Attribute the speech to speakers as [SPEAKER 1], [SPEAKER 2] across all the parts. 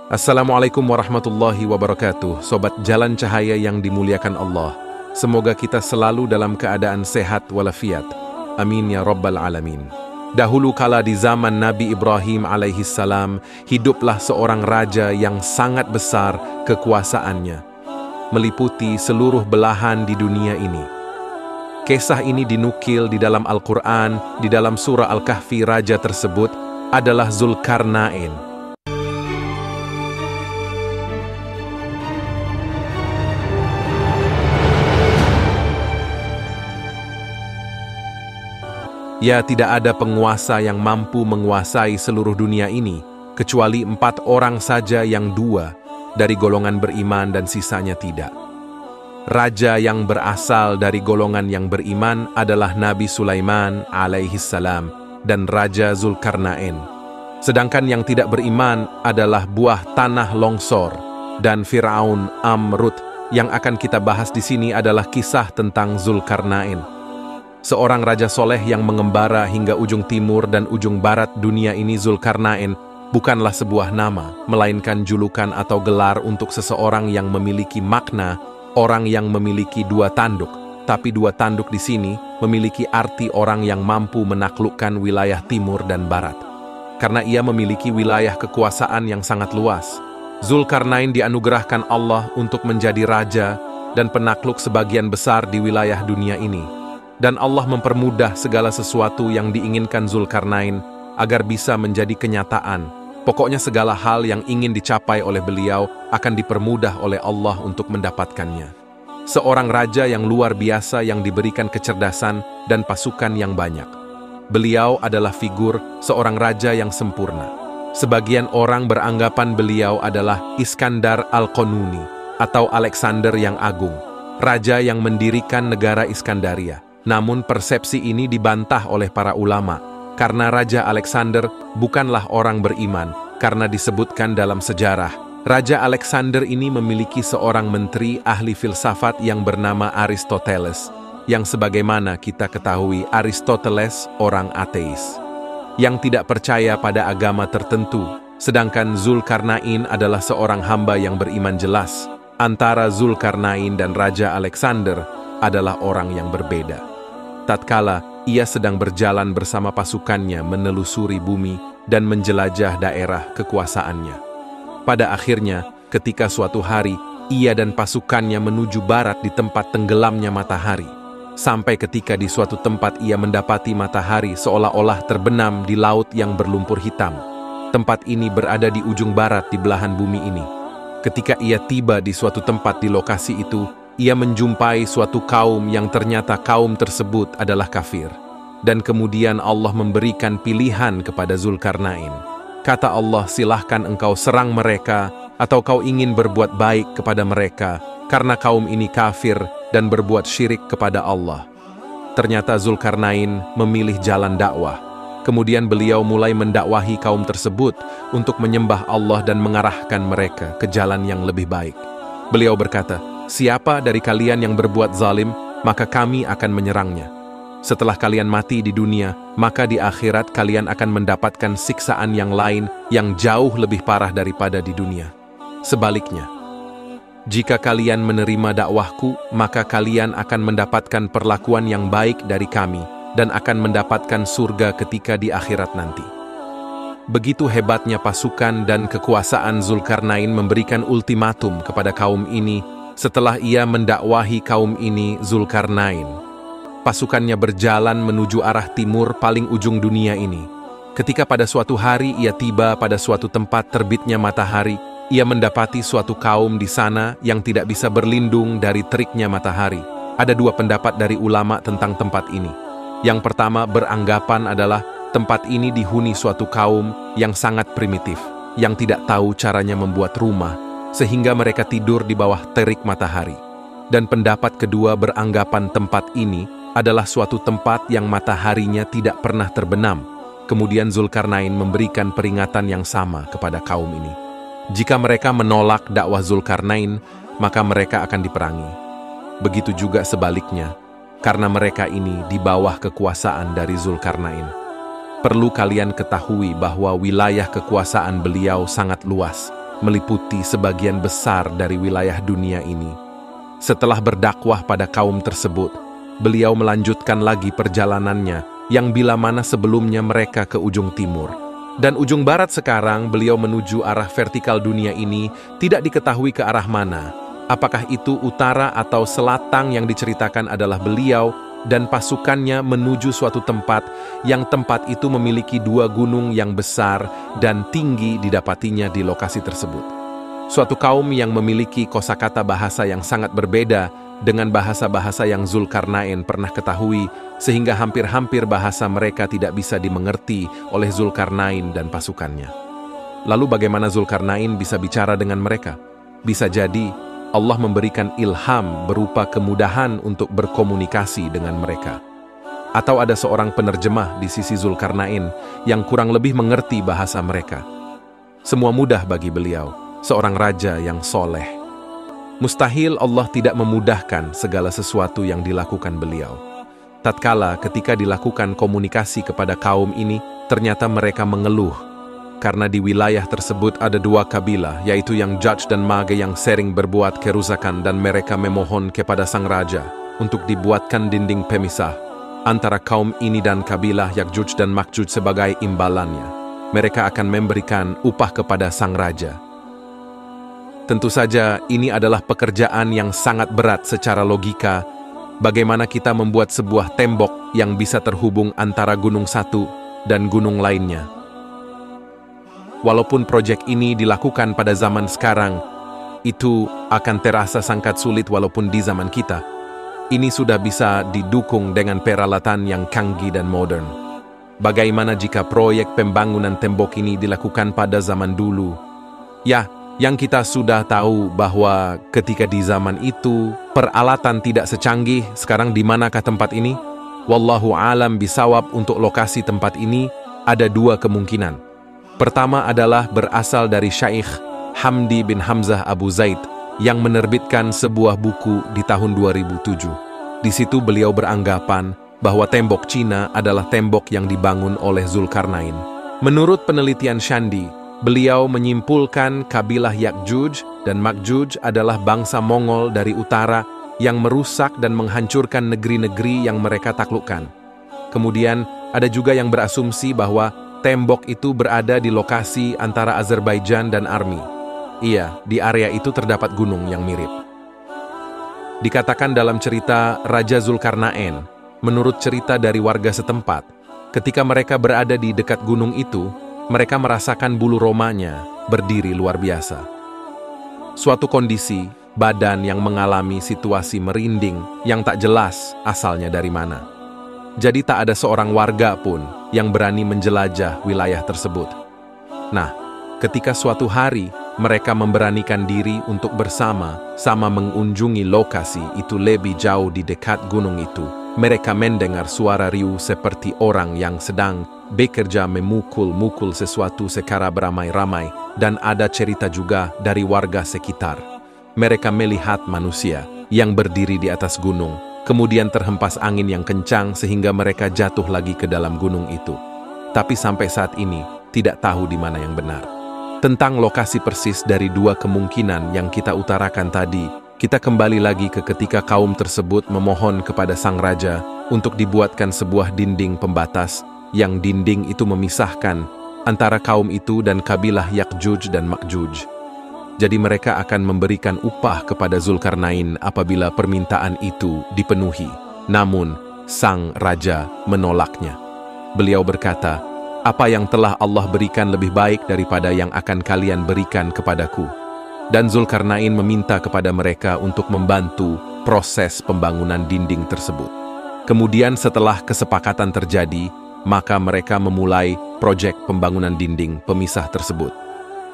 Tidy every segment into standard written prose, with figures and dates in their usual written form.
[SPEAKER 1] Assalamualaikum warahmatullahi wabarakatuh, Sobat Jalan Cahaya yang dimuliakan Allah. Semoga kita selalu dalam keadaan sehat walafiat. Amin ya Rabbal Alamin. Dahulu kala di zaman Nabi Ibrahim alaihissalam, hiduplah seorang raja yang sangat besar kekuasaannya, meliputi seluruh belahan di dunia ini. Kisah ini dinukil di dalam Al-Quran, di dalam surah Al-Kahfi. Raja tersebut adalah Zulkarnain. Ya, tidak ada penguasa yang mampu menguasai seluruh dunia ini, kecuali 4 orang saja, yang 2 dari golongan beriman dan sisanya tidak. Raja yang berasal dari golongan yang beriman adalah Nabi Sulaiman alaihissalam dan Raja Zulkarnain. Sedangkan yang tidak beriman adalah buah tanah longsor dan Firaun Amrut. Yang akan kita bahas di sini adalah kisah tentang Zulkarnain, seorang raja soleh yang mengembara hingga ujung timur dan ujung barat dunia ini. Zulkarnain bukanlah sebuah nama, melainkan julukan atau gelar untuk seseorang yang memiliki makna orang yang memiliki 2 tanduk. Tapi 2 tanduk di sini memiliki arti orang yang mampu menaklukkan wilayah timur dan barat, karena ia memiliki wilayah kekuasaan yang sangat luas. Zulkarnain dianugerahkan Allah untuk menjadi raja dan penakluk sebagian besar di wilayah dunia ini. Dan Allah mempermudah segala sesuatu yang diinginkan Zulkarnain agar bisa menjadi kenyataan. Pokoknya segala hal yang ingin dicapai oleh beliau akan dipermudah oleh Allah untuk mendapatkannya. Seorang raja yang luar biasa yang diberikan kecerdasan dan pasukan yang banyak. Beliau adalah figur seorang raja yang sempurna. Sebagian orang beranggapan beliau adalah Iskandar Al-Qanuni atau Alexander yang Agung, raja yang mendirikan negara Iskandaria. Namun persepsi ini dibantah oleh para ulama, karena Raja Alexander bukanlah orang beriman, karena disebutkan dalam sejarah, Raja Alexander ini memiliki seorang menteri ahli filsafat yang bernama Aristoteles, yang sebagaimana kita ketahui Aristoteles orang ateis, yang tidak percaya pada agama tertentu, sedangkan Zulkarnain adalah seorang hamba yang beriman jelas. Antara Zulkarnain dan Raja Alexander adalah orang yang berbeda. Tatkala ia sedang berjalan bersama pasukannya menelusuri bumi dan menjelajah daerah kekuasaannya. Pada akhirnya, ketika suatu hari, ia dan pasukannya menuju barat di tempat tenggelamnya matahari. Sampai ketika di suatu tempat ia mendapati matahari seolah-olah terbenam di laut yang berlumpur hitam. Tempat ini berada di ujung barat di belahan bumi ini. Ketika ia tiba di suatu tempat di lokasi itu, ia menjumpai suatu kaum yang ternyata kaum tersebut adalah kafir. Dan kemudian Allah memberikan pilihan kepada Zulkarnain. Kata Allah, silahkan engkau serang mereka, atau kau ingin berbuat baik kepada mereka, karena kaum ini kafir dan berbuat syirik kepada Allah. Ternyata Zulkarnain memilih jalan dakwah. Kemudian beliau mulai mendakwahi kaum tersebut untuk menyembah Allah dan mengarahkan mereka ke jalan yang lebih baik. Beliau berkata, siapa dari kalian yang berbuat zalim, maka kami akan menyerangnya. Setelah kalian mati di dunia, maka di akhirat kalian akan mendapatkan siksaan yang lain yang jauh lebih parah daripada di dunia. Sebaliknya, jika kalian menerima dakwahku, maka kalian akan mendapatkan perlakuan yang baik dari kami dan akan mendapatkan surga ketika di akhirat nanti. Begitu hebatnya pasukan dan kekuasaan Zulkarnain memberikan ultimatum kepada kaum ini. Setelah ia mendakwahi kaum ini, Zulkarnain, pasukannya berjalan menuju arah timur paling ujung dunia ini. Ketika pada suatu hari ia tiba pada suatu tempat terbitnya matahari, ia mendapati suatu kaum di sana yang tidak bisa berlindung dari teriknya matahari. Ada 2 pendapat dari ulama tentang tempat ini. Yang pertama beranggapan adalah tempat ini dihuni suatu kaum yang sangat primitif, yang tidak tahu caranya membuat rumah, sehingga mereka tidur di bawah terik matahari. Dan pendapat kedua beranggapan tempat ini adalah suatu tempat yang mataharinya tidak pernah terbenam. Kemudian Zulkarnain memberikan peringatan yang sama kepada kaum ini. Jika mereka menolak dakwah Zulkarnain, maka mereka akan diperangi. Begitu juga sebaliknya, karena mereka ini di bawah kekuasaan dari Zulkarnain. Perlu kalian ketahui bahwa wilayah kekuasaan beliau sangat luas. meliputi sebagian besar dari wilayah dunia ini. Setelah berdakwah pada kaum tersebut, beliau melanjutkan lagi perjalanannya yang bila mana sebelumnya mereka ke ujung timur. Dan ujung barat sekarang beliau menuju arah vertikal dunia ini tidak diketahui ke arah mana. Apakah itu utara atau selatan yang diceritakan adalah beliau dan pasukannya menuju suatu tempat yang tempat itu memiliki 2 gunung yang besar dan tinggi didapatinya di lokasi tersebut. Suatu kaum yang memiliki kosakata bahasa yang sangat berbeda dengan bahasa-bahasa yang Zulkarnain pernah ketahui, sehingga hampir-hampir bahasa mereka tidak bisa dimengerti oleh Zulkarnain dan pasukannya. Lalu bagaimana Zulkarnain bisa bicara dengan mereka? Bisa jadi Allah memberikan ilham berupa kemudahan untuk berkomunikasi dengan mereka. Atau ada seorang penerjemah di sisi Zulkarnain yang kurang lebih mengerti bahasa mereka. Semua mudah bagi beliau, seorang raja yang soleh. Mustahil Allah tidak memudahkan segala sesuatu yang dilakukan beliau. Tatkala ketika dilakukan komunikasi kepada kaum ini, ternyata mereka mengeluh karena di wilayah tersebut ada 2 kabilah, yaitu yang Judge dan Mage yang sering berbuat kerusakan, dan mereka memohon kepada sang raja untuk dibuatkan dinding pemisah antara kaum ini dan kabilah Ya'juj dan Ma'juj sebagai imbalannya. Mereka akan memberikan upah kepada sang raja. Tentu saja ini adalah pekerjaan yang sangat berat secara logika. Bagaimana kita membuat sebuah tembok yang bisa terhubung antara gunung satu dan gunung lainnya. Walaupun proyek ini dilakukan pada zaman sekarang, itu akan terasa sangat sulit walaupun di zaman kita. Ini sudah bisa didukung dengan peralatan yang canggih dan modern. Bagaimana jika proyek pembangunan tembok ini dilakukan pada zaman dulu? Ya, yang kita sudah tahu bahwa ketika di zaman itu, peralatan tidak secanggih. Sekarang di manakah tempat ini? Wallahu alam bisawab. Untuk lokasi tempat ini, ada 2 kemungkinan. Pertama adalah berasal dari Syaikh Hamdi bin Hamzah Abu Zaid yang menerbitkan sebuah buku di tahun 2007. Di situ beliau beranggapan bahwa tembok Cina adalah tembok yang dibangun oleh Zulkarnain. Menurut penelitian Shandi, beliau menyimpulkan kabilah Ya'juj dan Ma'juj adalah bangsa Mongol dari utara yang merusak dan menghancurkan negeri-negeri yang mereka taklukkan. Kemudian ada juga yang berasumsi bahwa tembok itu berada di lokasi antara Azerbaijan dan Armi. Iya, di area itu terdapat gunung yang mirip. Dikatakan dalam cerita Raja Zulkarnain, menurut cerita dari warga setempat, ketika mereka berada di dekat gunung itu, mereka merasakan bulu romanya berdiri luar biasa. Suatu kondisi badan yang mengalami situasi merinding yang tak jelas asalnya dari mana. Jadi tak ada seorang warga pun yang berani menjelajah wilayah tersebut. Nah, ketika suatu hari mereka memberanikan diri untuk bersama-sama mengunjungi lokasi itu lebih jauh di dekat gunung itu, mereka mendengar suara riuh seperti orang yang sedang bekerja memukul-mukul sesuatu secara beramai-ramai, dan ada cerita juga dari warga sekitar. Mereka melihat manusia yang berdiri di atas gunung, kemudian terhempas angin yang kencang sehingga mereka jatuh lagi ke dalam gunung itu. Tapi sampai saat ini, tidak tahu di mana yang benar. Tentang lokasi persis dari 2 kemungkinan yang kita utarakan tadi, kita kembali lagi ke ketika kaum tersebut memohon kepada sang raja untuk dibuatkan sebuah dinding pembatas, yang dinding itu memisahkan antara kaum itu dan kabilah Ya'juj dan Ma'juj. Jadi mereka akan memberikan upah kepada Zulkarnain apabila permintaan itu dipenuhi. Namun, sang raja menolaknya. Beliau berkata, "Apa yang telah Allah berikan lebih baik daripada yang akan kalian berikan kepadaku." Dan Zulkarnain meminta kepada mereka untuk membantu proses pembangunan dinding tersebut. Kemudian setelah kesepakatan terjadi, maka mereka memulai proyek pembangunan dinding pemisah tersebut.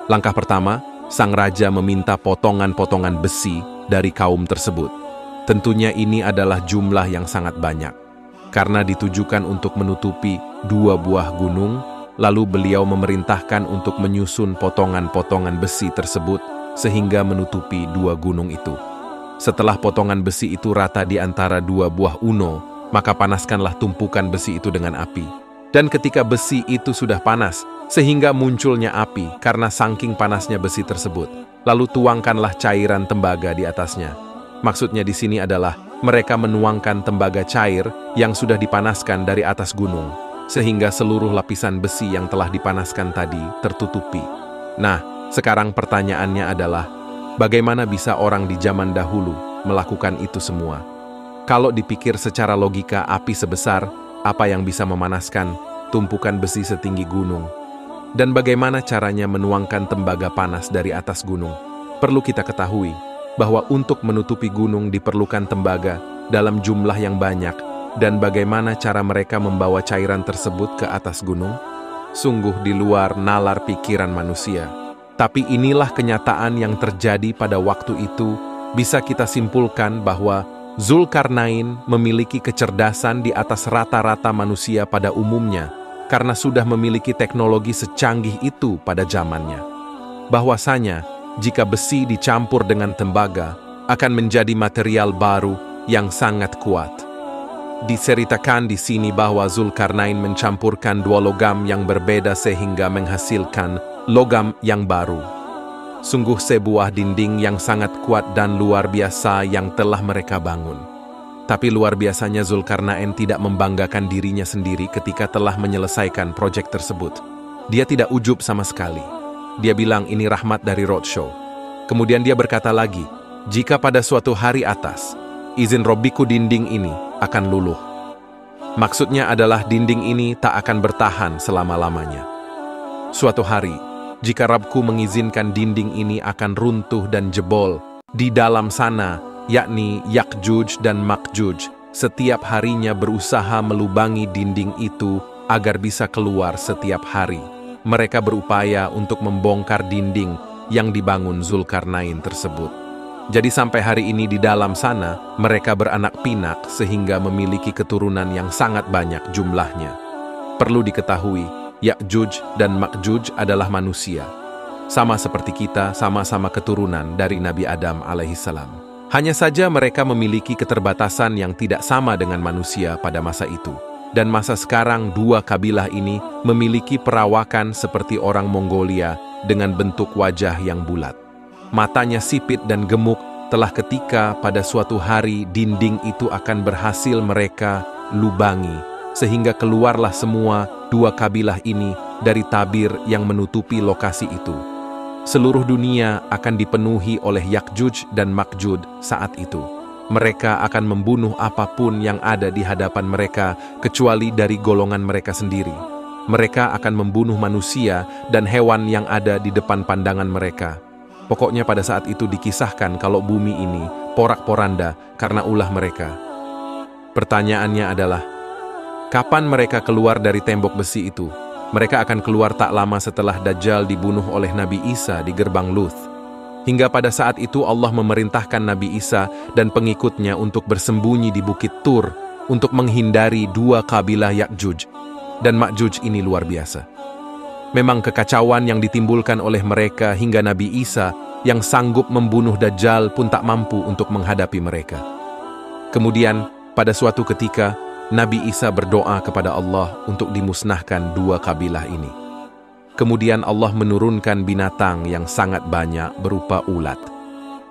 [SPEAKER 1] Langkah pertama, sang raja meminta potongan-potongan besi dari kaum tersebut. Tentunya ini adalah jumlah yang sangat banyak, karena ditujukan untuk menutupi 2 buah gunung, lalu beliau memerintahkan untuk menyusun potongan-potongan besi tersebut sehingga menutupi 2 gunung itu. Setelah potongan besi itu rata di antara 2 buah uno, maka panaskanlah tumpukan besi itu dengan api. Dan ketika besi itu sudah panas, sehingga munculnya api karena saking panasnya besi tersebut, lalu tuangkanlah cairan tembaga di atasnya. Maksudnya di sini adalah mereka menuangkan tembaga cair yang sudah dipanaskan dari atas gunung, sehingga seluruh lapisan besi yang telah dipanaskan tadi tertutupi. Nah, sekarang pertanyaannya adalah, bagaimana bisa orang di zaman dahulu melakukan itu semua? Kalau dipikir secara logika, api sebesar apa yang bisa memanaskan tumpukan besi setinggi gunung? Dan bagaimana caranya menuangkan tembaga panas dari atas gunung? Perlu kita ketahui bahwa untuk menutupi gunung diperlukan tembaga dalam jumlah yang banyak, dan bagaimana cara mereka membawa cairan tersebut ke atas gunung? Sungguh di luar nalar pikiran manusia. Tapi inilah kenyataan yang terjadi pada waktu itu. Bisa kita simpulkan bahwa Zulkarnain memiliki kecerdasan di atas rata-rata manusia pada umumnya, karena sudah memiliki teknologi secanggih itu pada zamannya. Bahwasanya, jika besi dicampur dengan tembaga, akan menjadi material baru yang sangat kuat. Diceritakan di sini bahwa Zulkarnain mencampurkan dua logam yang berbeda sehingga menghasilkan logam yang baru. Sungguh sebuah dinding yang sangat kuat dan luar biasa yang telah mereka bangun. Tapi luar biasanya Zulkarnain tidak membanggakan dirinya sendiri ketika telah menyelesaikan proyek tersebut. Dia tidak ujub sama sekali. Dia bilang ini rahmat dari roadshow. Kemudian dia berkata lagi, jika pada suatu hari atas, izin Robbiku dinding ini akan luluh. Maksudnya adalah dinding ini tak akan bertahan selama-lamanya. Suatu hari, jika Rabbku mengizinkan dinding ini akan runtuh dan jebol, di dalam sana, yakni Yakjuj dan Makjuj, setiap harinya berusaha melubangi dinding itu agar bisa keluar setiap hari. Mereka berupaya untuk membongkar dinding yang dibangun Zulkarnain tersebut. Jadi sampai hari ini di dalam sana, mereka beranak pinak sehingga memiliki keturunan yang sangat banyak jumlahnya. Perlu diketahui, Yakjuj dan Makjuj adalah manusia. Sama seperti kita, sama-sama keturunan dari Nabi Adam alaihissalam. Hanya saja mereka memiliki keterbatasan yang tidak sama dengan manusia pada masa itu. Dan masa sekarang dua kabilah ini memiliki perawakan seperti orang Mongolia dengan bentuk wajah yang bulat. Matanya sipit dan gemuk telah ketika pada suatu hari dinding itu akan berhasil mereka lubangi, sehingga keluarlah semua dua kabilah ini dari tabir yang menutupi lokasi itu. Seluruh dunia akan dipenuhi oleh Yakjuj dan Makjuj saat itu. Mereka akan membunuh apapun yang ada di hadapan mereka, kecuali dari golongan mereka sendiri. Mereka akan membunuh manusia dan hewan yang ada di depan pandangan mereka. Pokoknya pada saat itu dikisahkan kalau bumi ini porak-poranda karena ulah mereka. Pertanyaannya adalah, kapan mereka keluar dari tembok besi itu? Mereka akan keluar tak lama setelah Dajjal dibunuh oleh Nabi Isa di gerbang Luth. Hingga pada saat itu Allah memerintahkan Nabi Isa dan pengikutnya untuk bersembunyi di Bukit Tur untuk menghindari dua kabilah Yakjuj dan Makjuj ini luar biasa. Memang kekacauan yang ditimbulkan oleh mereka hingga Nabi Isa yang sanggup membunuh Dajjal pun tak mampu untuk menghadapi mereka. Kemudian pada suatu ketika Nabi Isa berdoa kepada Allah untuk dimusnahkan dua kabilah ini. Kemudian Allah menurunkan binatang yang sangat banyak berupa ulat.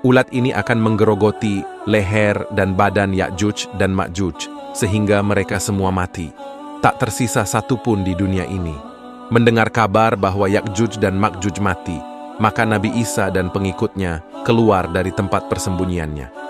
[SPEAKER 1] Ulat ini akan menggerogoti leher dan badan Yakjuj dan Makjuj, sehingga mereka semua mati. Tak tersisa satu pun di dunia ini. Mendengar kabar bahwa Yakjuj dan Makjuj mati, maka Nabi Isa dan pengikutnya keluar dari tempat persembunyiannya.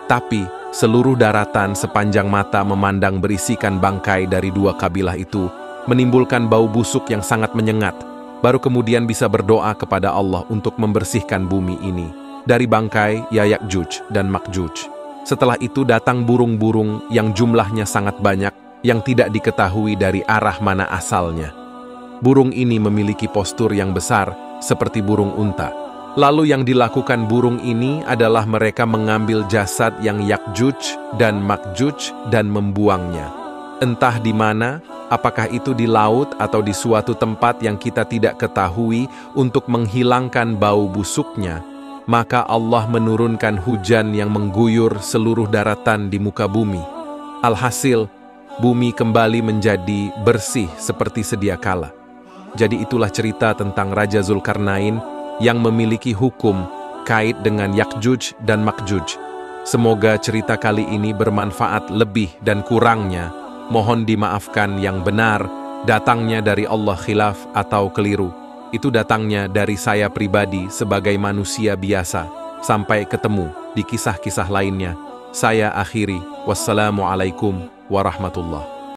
[SPEAKER 1] Tapi seluruh daratan sepanjang mata memandang berisikan bangkai dari dua kabilah itu, menimbulkan bau busuk yang sangat menyengat. Baru kemudian bisa berdoa kepada Allah untuk membersihkan bumi ini dari bangkai Yakjuj dan Makjuj. Setelah itu datang burung-burung yang jumlahnya sangat banyak yang tidak diketahui dari arah mana asalnya. Burung ini memiliki postur yang besar seperti burung unta. Lalu yang dilakukan burung ini adalah mereka mengambil jasad yang Yakjuj dan Makjuj dan membuangnya. Entah di mana, apakah itu di laut atau di suatu tempat yang kita tidak ketahui untuk menghilangkan bau busuknya, maka Allah menurunkan hujan yang mengguyur seluruh daratan di muka bumi. Alhasil, bumi kembali menjadi bersih seperti sedia kala. Jadi itulah cerita tentang Raja Zulkarnain yang memiliki hukum kait dengan Yakjuj dan Makjuj. Semoga cerita kali ini bermanfaat. Lebih dan kurangnya mohon dimaafkan. Yang benar datangnya dari Allah, khilaf atau keliru itu datangnya dari saya pribadi sebagai manusia biasa. Sampai ketemu di kisah-kisah lainnya. Saya akhiri. Wassalamualaikum warahmatullahi